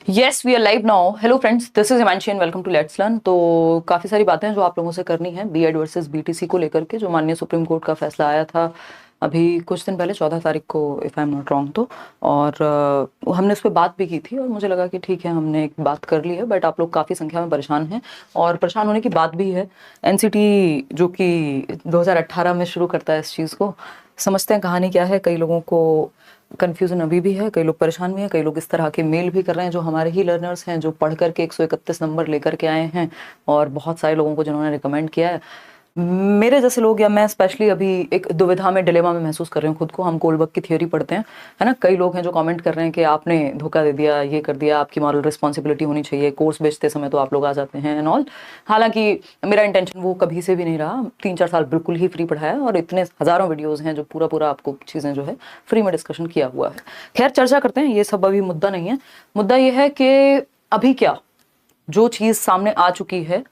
Yes we are live now. Hello friends, this is Himanshi and welcome to let's learn. तो काफ़ी सारी बातें हैं जो आप लोगों से करनी है बीएड वर्सेस बीटीसी को लेकर के, जो माननीय सुप्रीम कोर्ट का फैसला आया था अभी कुछ दिन पहले 14 तारीख को, if I am not wrong. तो और हमने उस पर बात भी की थी और मुझे लगा कि ठीक है, हमने एक बात कर ली है। बट आप लोग काफ़ी संख्या में परेशान हैं और परेशान होने की बात भी है। एनसीटी जो कि 2018 में शुरू करता है इस चीज़ को, समझते हैं कहानी क्या है। कई लोगों को कन्फ्यूजन अभी भी है, कई लोग परेशान भी हैं, कई लोग इस तरह के मेल भी कर रहे हैं जो हमारे ही लर्नर्स हैं, जो पढ़ करके 131 नंबर लेकर के आए हैं, और बहुत सारे लोगों को जिन्होंने रिकमेंड किया है। मेरे जैसे लोग या मैं स्पेशली अभी एक दुविधा में, डिलेमा में महसूस कर रहे हूँ खुद को। हम कोलबर्ग की थियोरी पढ़ते हैं, है ना। कई लोग हैं जो कमेंट कर रहे हैं कि आपने धोखा दे दिया, ये कर दिया, आपकी मॉरल रिस्पॉन्सिबिलिटी होनी चाहिए, कोर्स बेचते समय तो आप लोग आ जाते हैं एंड ऑल। हालांकि मेरा इंटेंशन वो कभी से भी नहीं रहा। 3-4 साल बिल्कुल ही फ्री पढ़ाया और इतने हज़ारों वीडियोज़ हैं जो पूरा पूरा आपको चीज़ें जो है फ्री में डिस्कशन किया हुआ है। खैर, चर्चा करते हैं, ये सब अभी मुद्दा नहीं है। मुद्दा ये है कि अभी क्या जो चीज़ सामने आ चुकी है,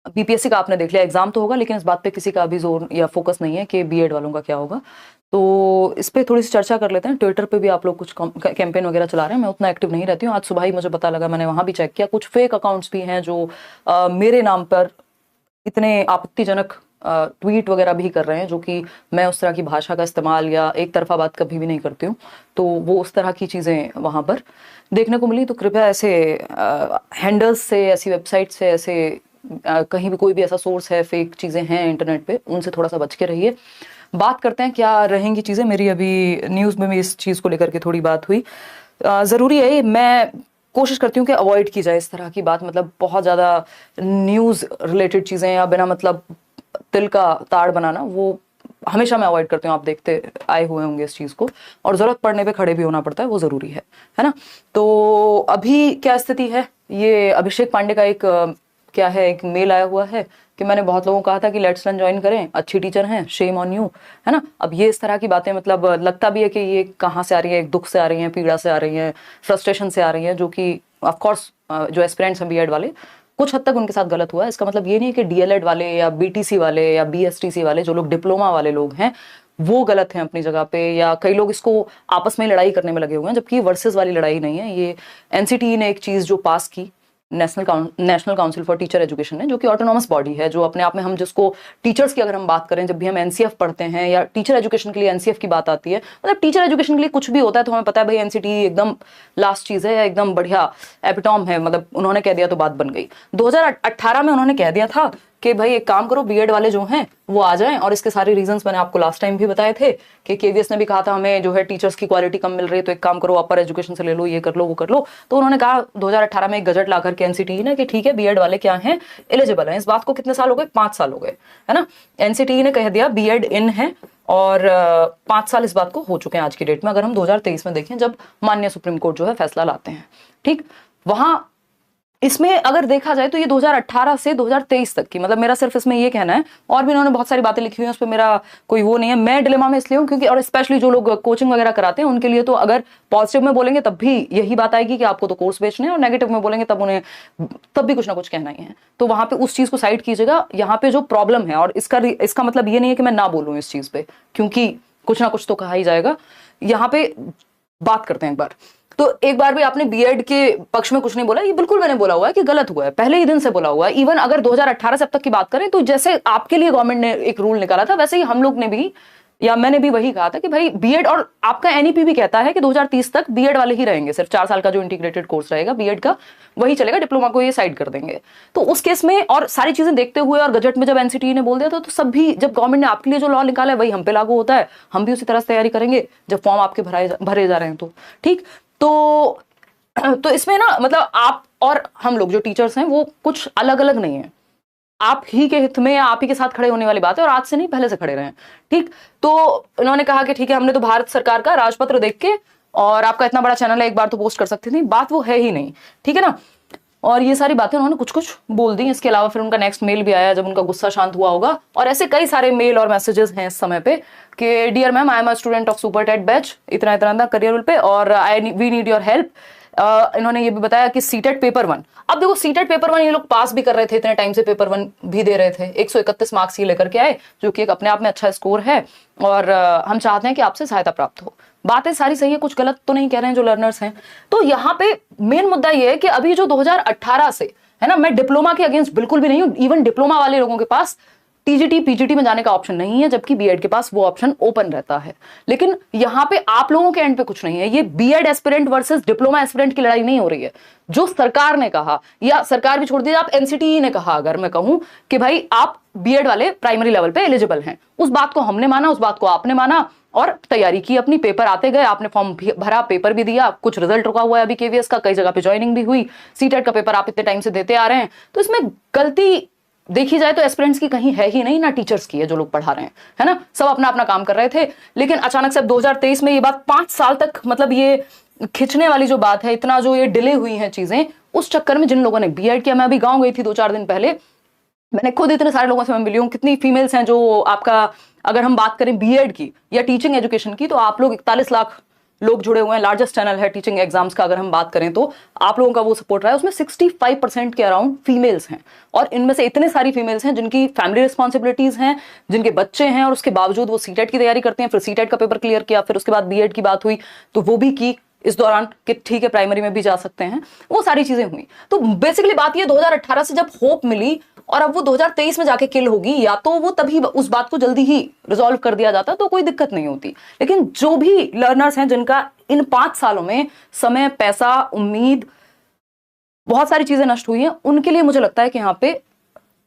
बीपीएससी का आपने देख लिया, एग्जाम तो होगा, लेकिन इस बात पे किसी का अभी जोर या फोकस नहीं है कि बीएड वालों का क्या होगा। तो इस पे थोड़ी सी चर्चा कर लेते हैं। ट्विटर पे भी आप लोग कुछ कैंपेन वगैरह चला रहे हैं। मैं उतना एक्टिव नहीं रहती हूँ। आज सुबह ही मुझे पता लगा, मैंने वहाँ भी चेक किया, कुछ फेक अकाउंट्स भी हैं जो मेरे नाम पर इतने आपत्तिजनक ट्वीट वगैरह भी कर रहे हैं, जो कि मैं उस तरह की भाषा का इस्तेमाल या एक तरफा बात कभी भी नहीं करती हूँ। तो वो उस तरह की चीज़ें वहाँ पर देखने को मिली। तो कृपया ऐसे हैंडल्स से, ऐसी वेबसाइट से, ऐसे कहीं भी कोई भी ऐसा सोर्स है, फेक चीज़ें हैं इंटरनेट पे, उनसे थोड़ा सा बच के रहिए। बात करते हैं क्या रहेंगी चीज़ें। मेरी अभी न्यूज़ में भी इस चीज़ को लेकर के थोड़ी बात हुई। ज़रूरी है, मैं कोशिश करती हूँ कि अवॉइड की जाए इस तरह की बात। मतलब बहुत ज़्यादा न्यूज़ रिलेटेड चीज़ें या बिना मतलब तिल का ताड़ बनाना, वो हमेशा मैं अवॉइड करती हूँ। आप देखते आए हुए होंगे इस चीज़ को, और ज़रूरत पड़ने पे खड़े भी होना पड़ता है, वो ज़रूरी है ना। तो अभी क्या स्थिति है, ये अभिषेक पांडे का एक क्या है, एक मेल आया हुआ है कि मैंने बहुत लोगों को कहा था कि लेट्स लर्न ज्वाइन करें, अच्छी टीचर हैं, शेम ऑन यू, है ना। अब ये इस तरह की बातें, मतलब लगता भी है कि ये कहाँ से आ रही है, एक दुख से आ रही है, पीड़ा से आ रही है, फ्रस्ट्रेशन से आ रही है, जो कि ऑफकोर्स जो एस्पिरेंट्स हैं बीएड वाले, कुछ हद तक उनके साथ गलत हुआ है। इसका मतलब ये नहीं है कि डीएलएड वाले या बीटीसी वाले या बीएसटीसी वाले, जो लोग डिप्लोमा वाले लोग हैं, वो गलत हैं अपनी जगह पे, या कई लोग इसको आपस में लड़ाई करने में लगे हुए हैं, जबकि वर्सेस वाली लड़ाई नहीं है ये। एनसीटीई ने एक चीज़ जो पास की, national council for teacher education है, जो कि ऑटोनॉमस बॉडी है, जो अपने आप में, हम जिसको टीचर्स की अगर हम बात करें, जब भी हम एनसीएफ पढ़ते हैं या टीचर एजुकेशन के लिए एनसीएफ की बात आती है, मतलब टीचर एजुकेशन के लिए कुछ भी होता है तो हमें पता है भाई एनसीटी एकदम लास्ट चीज़ है, या एकदम बढ़िया एपिटॉम है। मतलब उन्होंने कह दिया तो बात बन गई। 2018 में उन्होंने कह दिया था कि भाई एक काम करो, बीएड वाले जो हैं वो आ जाएं, और इसके सारे रीजंस मैंने आपको लास्ट टाइम भी बताए थे कि केवीएस ने भी कहा था हमें जो है टीचर्स की क्वालिटी कम मिल रही है, तो एक काम करो, अपर एजुकेशन से ले लो, ये कर लो, वो कर लो। तो उन्होंने कहा 2018 में एक गजट ला करके एनसीटी ने कि ठीक है, बीएड वाले क्या हैं, एलिजिबल हैं। इस बात को कितने साल हो गए, 5 साल हो गए, है ना। एनसीटी ने कह दिया बीएड इन है, और 5 साल इस बात को हो चुके हैं आज की डेट में। अगर हम 2023 में देखें, जब माननीय सुप्रीम कोर्ट जो है फैसला लाते हैं, ठीक, वहां इसमें अगर देखा जाए तो ये 2018 से 2023 तक की, मतलब मेरा सिर्फ इसमें ये कहना है, और भी इन्होंने बहुत सारी बातें लिखी हुई हैं, उस पर मेरा कोई वो नहीं है। मैं डिलेमा में इसलिए हूँ क्योंकि, और स्पेशली जो लोग कोचिंग वगैरह कराते हैं उनके लिए तो, अगर पॉजिटिव में बोलेंगे तब भी यही बात आएगी कि आपको तो कोर्स बेचने हैं, और नेगेटिव में बोलेंगे तब उन्हें तब भी कुछ ना कुछ कहना ही है। तो वहां पे उस चीज को साइड कीजिएगा। यहाँ पे जो प्रॉब्लम है, और इसका मतलब ये नहीं है कि मैं ना बोलूँ इस चीज पे, क्योंकि कुछ ना कुछ तो कहा ही जाएगा। यहाँ पे बात करते हैं एक बार। तो एक बार भी आपने बीएड के पक्ष में कुछ नहीं बोला, ये बिल्कुल मैंने बोला हुआ है कि गलत हुआ है, पहले ही दिन से बोला हुआ है। इवन अगर 2018 से अब तक की बात करें, तो जैसे आपके लिए गवर्नमेंट ने एक रूल निकाला था, वैसे ही हम लोग ने भी, या मैंने भी वही कहा था कि भाई बीएड, और आपका एनईपी भी कहता है कि 2030 तक बीएड वाले ही रहेंगे, सिर्फ 4 साल का जो इंटीग्रेटेड कोर्स रहेगा बीएड का वही चलेगा, डिप्लोमा को ये साइड कर देंगे। तो उस केस में और सारी चीजें देखते हुए, और गजट में जब एनसीटी ने बोल दिया था, तो सब भी, जब गवर्नमेंट ने आपके लिए जो लॉ निकाला है वही हम पे लागू होता है, हम भी उसी तरह से तैयारी करेंगे जब फॉर्म आपके भरे जा रहे हैं। तो ठीक, तो इसमें ना, मतलब आप और हम लोग जो टीचर्स हैं वो कुछ अलग अलग नहीं है। आप ही के हित में या आप ही के साथ खड़े होने वाली बात है, और आज से नहीं, पहले से खड़े रहे। ठीक, तो उन्होंने कहा कि ठीक है, हमने तो भारत सरकार का राजपत्र देख के, और आपका इतना बड़ा चैनल है, एक बार तो पोस्ट कर सकती थी, बात वो है ही नहीं, ठीक है ना। और ये सारी बातें उन्होंने कुछ कुछ बोल दी। इसके अलावा फिर उनका नेक्स्ट मेल भी आया जब उनका गुस्सा शांत हुआ होगा, और ऐसे कई सारे मेल और मैसेजेस हैं इस समय पे कि dear ma'am, I am a student of super TET batch, इतना इतना करियर पे, और वी नीड योर हेल्प। इन्होंने ये भी बताया कि सीटेट पेपर 1, अब देखो सीटेट पेपर 1 ये लोग पास भी कर रहे थे, इतने टाइम से पेपर 1 भी दे रहे थे, 131 मार्क्स ये लेकर के आए, जो कि एक अपने आप में अच्छा स्कोर है, और हम चाहते हैं कि आपसे सहायता प्राप्त हो। बातें सारी सही है, कुछ गलत तो नहीं कह रहे हैं जो लर्नर्स हैं। तो यहाँ पे मेन मुद्दा ये है कि अभी जो 2018 से है ना, मैं डिप्लोमा के अगेंस्ट बिल्कुल भी नहीं हूं, इवन डिप्लोमा वाले लोगों के पास टीजीटी पीजीटी में जाने का ऑप्शन नहीं है, जबकि बीएड के पास वो ऑप्शन ओपन रहता है। लेकिन यहाँ पे आप लोगों के एंड पे कुछ नहीं है, ये BEd aspirant versus diploma aspirant की लड़ाई नहीं हो रही है। जो सरकार ने कहा, या सरकार भी छोड़ दीजिए, आप एनसीटीई ने कहा, अगर मैं कहूं कि भाई आप बीएड वाले प्राइमरी लेवल पे एलिजिबल हैं, उस बात को हमने माना, उस बात को आपने माना और तैयारी की अपनी, पेपर आते गए, आपने फॉर्म भरा, पेपर भी दिया, कुछ रिजल्ट रुका हुआ है अभी केवीएस का, कई जगह पे ज्वाइनिंग भी हुई, सीटेट का पेपर आप इतने टाइम से देते आ रहे हैं। तो इसमें गलती देखी जाए तो एस्पिरेंट्स की कहीं है ही नहीं, ना टीचर्स की है, जो लोग पढ़ा रहे हैं, है ना, सब अपना अपना काम कर रहे थे। लेकिन अचानक से 2023 में ये बात 5 साल तक, मतलब ये खिंचने वाली जो बात है, इतना जो ये डिले हुई है चीजें, उस चक्कर में जिन लोगों ने बीएड किया, मैं अभी गाँव गई थी 2-4 दिन पहले, मैंने खुद इतने सारे लोगों से मैं मिली हूँ, कितनी फीमेल्स हैं जो आपका, अगर हम बात करें बीएड की या टीचिंग एजुकेशन की, तो आप लोग 41 लाख लोग जुड़े हुए हैं, लार्जेस्ट चैनल है टीचिंग एग्जाम्स का, अगर हम बात करें तो आप लोगों का वो सपोर्ट रहा है, उसमें 65% के अराउंड फीमेल्स हैं, और इनमें से इतने सारी फीमेल्स हैं जिनकी फैमिली रिस्पॉन्सिबिलिटीज हैं, जिनके बच्चे हैं, और उसके बावजूद वो सीटेट की तैयारी करते हैं, फिर सीटेट का पेपर क्लियर किया, फिर उसके बाद बीएड की बात हुई तो वो भी की इस दौरान कि ठीक है प्राइमरी में भी जा सकते हैं, वो सारी चीजें हुई। तो बेसिकली बात ये 2018 से जब होप मिली और अब वो 2023 में जाके किल होगी, या तो वो तभी उस बात को जल्दी ही रिजॉल्व कर दिया जाता तो कोई दिक्कत नहीं होती। लेकिन जो भी लर्नर्स हैं जिनका इन 5 सालों में समय, पैसा, उम्मीद, बहुत सारी चीजें नष्ट हुई हैं, उनके लिए मुझे लगता है कि यहाँ पे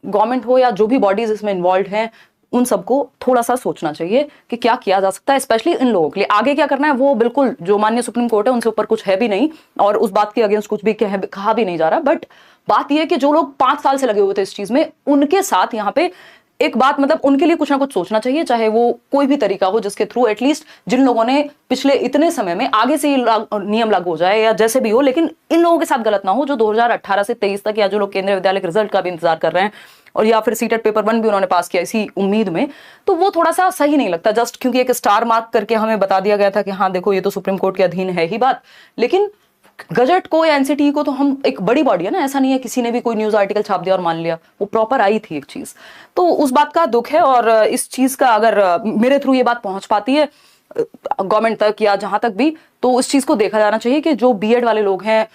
गवर्नमेंट हो या जो भी बॉडीज इसमें इन्वॉल्व हैं, उन सबको थोड़ा सा सोचना चाहिए कि क्या किया जा सकता है, स्पेशली इन लोगों के लिए। आगे क्या करना है वो बिल्कुल जो माननीय सुप्रीम कोर्ट है उनसे ऊपर कुछ है भी नहीं, और उस बात के अगेंस्ट कुछ भी कहा भी नहीं जा रहा। बट बात यह है कि जो लोग 5 साल से लगे हुए थे इस चीज में, उनके साथ यहाँ पे एक बात, मतलब उनके लिए कुछ ना कुछ सोचना चाहिए, चाहे वो कोई भी तरीका हो जिसके थ्रू एटलीस्ट जिन लोगों ने पिछले इतने समय में, आगे से नियम लागू हो जाए या जैसे भी हो, लेकिन इन लोगों के साथ गलत ना हो जो 2018 से 23 तक, या जो लोग केंद्रीय विद्यालय के रिजल्ट का भी इंतजार कर रहे हैं, और या फिर सीटेट पेपर 1 भी उन्होंने पास किया इसी उम्मीद में, तो वो थोड़ा सा सही नहीं लगता। जस्ट क्योंकि एक स्टार मार्क करके हमें बता दिया गया था कि हाँ देखो ये तो सुप्रीम कोर्ट के अधीन है ही बात, लेकिन गजट को या एनसीटी को तो हम, एक बड़ी बॉडी है ना, ऐसा नहीं है किसी ने भी कोई न्यूज आर्टिकल छाप दिया और मान लिया, वो प्रॉपर आई थी एक चीज, तो उस बात का दुख है। और इस चीज का अगर मेरे थ्रू ये बात पहुंच पाती है गवर्नमेंट तक या जहां तक भी, तो इस चीज को देखा जाना चाहिए कि जो बीएड वाले लोग हैं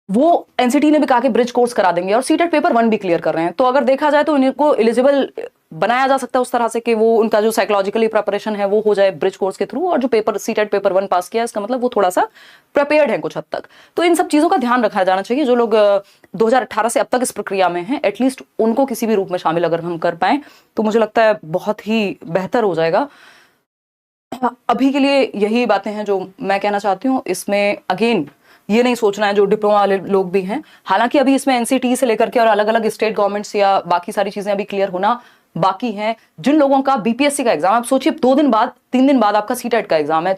वो एनसीटी ने भी कहा कि ब्रिज कोर्स करा देंगे, और सीटेट पेपर 1 भी क्लियर कर रहे हैं, तो अगर देखा जाए तो इनको एलिजिबल बनाया जा सकता है उस तरह से कि वो उनका जो साइकोलॉजिकली प्रिपरेशन है वो हो जाए ब्रिज कोर्स के थ्रू, और जो पेपर सीटेट पेपर 1 पास किया इसका मतलब वो थोड़ा सा प्रिपेयर्ड है कुछ हद तक। तो इन सब चीजों का ध्यान रखा जाना चाहिए। जो लोग 2018 से अब तक इस प्रक्रिया में हैं, एटलीस्ट उनको किसी भी रूप में शामिल अगर हम कर पाए तो मुझे लगता है बहुत ही बेहतर हो जाएगा। अभी के लिए यही बातें हैं जो मैं कहना चाहती हूँ। इसमें अगेन ये नहीं सोचना है जो डिप्लोमा वाले लोग भी हैं, हालांकि अभी इसमें एनसीटी से लेकर के और अलग अलग स्टेट गवर्नमेंट्स या बाकी सारी चीजें अभी क्लियर होना बाकी हैं। जिन लोगों का बीपीएससी का एग्जाम, आप सोचिए 2 दिन बाद 3 दिन बाद आपका सीटेट का एग्जाम है,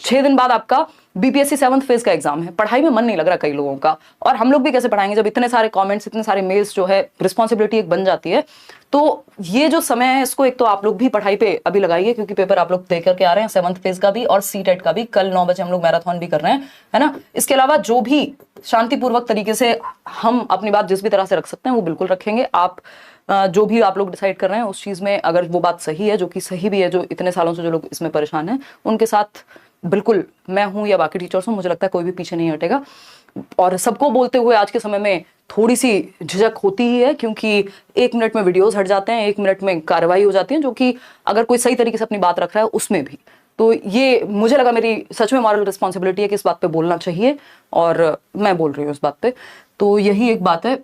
6 दिन बाद आपका बीपीएससी 7th फेज का एग्जाम है, पढ़ाई में मन नहीं लग रहा कई लोगों का, और हम लोग भी कैसे पढ़ाएंगे जब इतने सारे कमेंट्स, इतने सारे मेल्स, जो है रिस्पॉन्सिबिलिटी एक बन जाती है। तो ये जो समय है इसको एक तो आप लोग भी पढ़ाई पे अभी लगाइए, क्योंकि पेपर आप लोग दे करके आ रहे हैं 7th फेज का भी और सीटेट का भी, कल 9 बजे हम लोग मैराथन भी कर रहे हैं, है ना। इसके अलावा जो भी शांतिपूर्वक तरीके से हम अपनी बात जिस भी तरह से रख सकते हैं वो बिल्कुल रखेंगे। आप जो भी आप लोग डिसाइड कर रहे हैं उस चीज में अगर वो बात सही है, जो कि सही भी है, जो इतने सालों से जो लोग इसमें परेशान हैं उनके साथ बिल्कुल मैं हूं या बाकी टीचर्स हूं, मुझे लगता है कोई भी पीछे नहीं हटेगा। और सबको बोलते हुए आज के समय में थोड़ी सी झिझक होती ही है, क्योंकि 1 मिनट में वीडियोस हट जाते हैं, 1 मिनट में कार्रवाई हो जाती है, जो कि अगर कोई सही तरीके से अपनी बात रख रहा है उसमें भी, तो ये मुझे लगा मेरी सच में मॉरल रिस्पॉन्सिबिलिटी है कि इस बात पे बोलना चाहिए, और मैं बोल रही हूँ इस बात पे। तो यही एक बात है।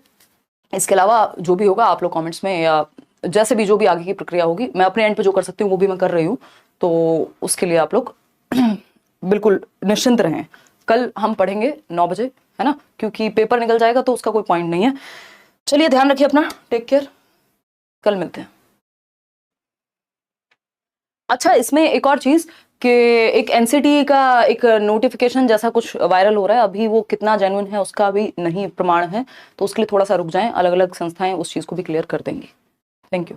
इसके अलावा जो भी होगा आप लोग कमेंट्स में या जैसे भी जो भी आगे की प्रक्रिया होगी, मैं अपने एंड पे जो कर सकती हूँ वो भी मैं कर रही हूँ, तो उसके लिए आप लोग बिल्कुल निश्चिंत रहें। कल हम पढ़ेंगे 9 बजे, है ना, क्योंकि पेपर निकल जाएगा तो उसका कोई पॉइंट नहीं है। चलिए ध्यान रखिए अपना, टेक केयर, कल मिलते हैं। अच्छा, इसमें एक और चीज कि एक एनसीटी का एक नोटिफिकेशन जैसा कुछ वायरल हो रहा है, अभी वो कितना जेन्युइन है उसका भी नहीं प्रमाण है, तो उसके लिए थोड़ा सा रुक जाएं, अलग अलग संस्थाएं उस चीज को भी क्लियर कर देंगी। Thank you.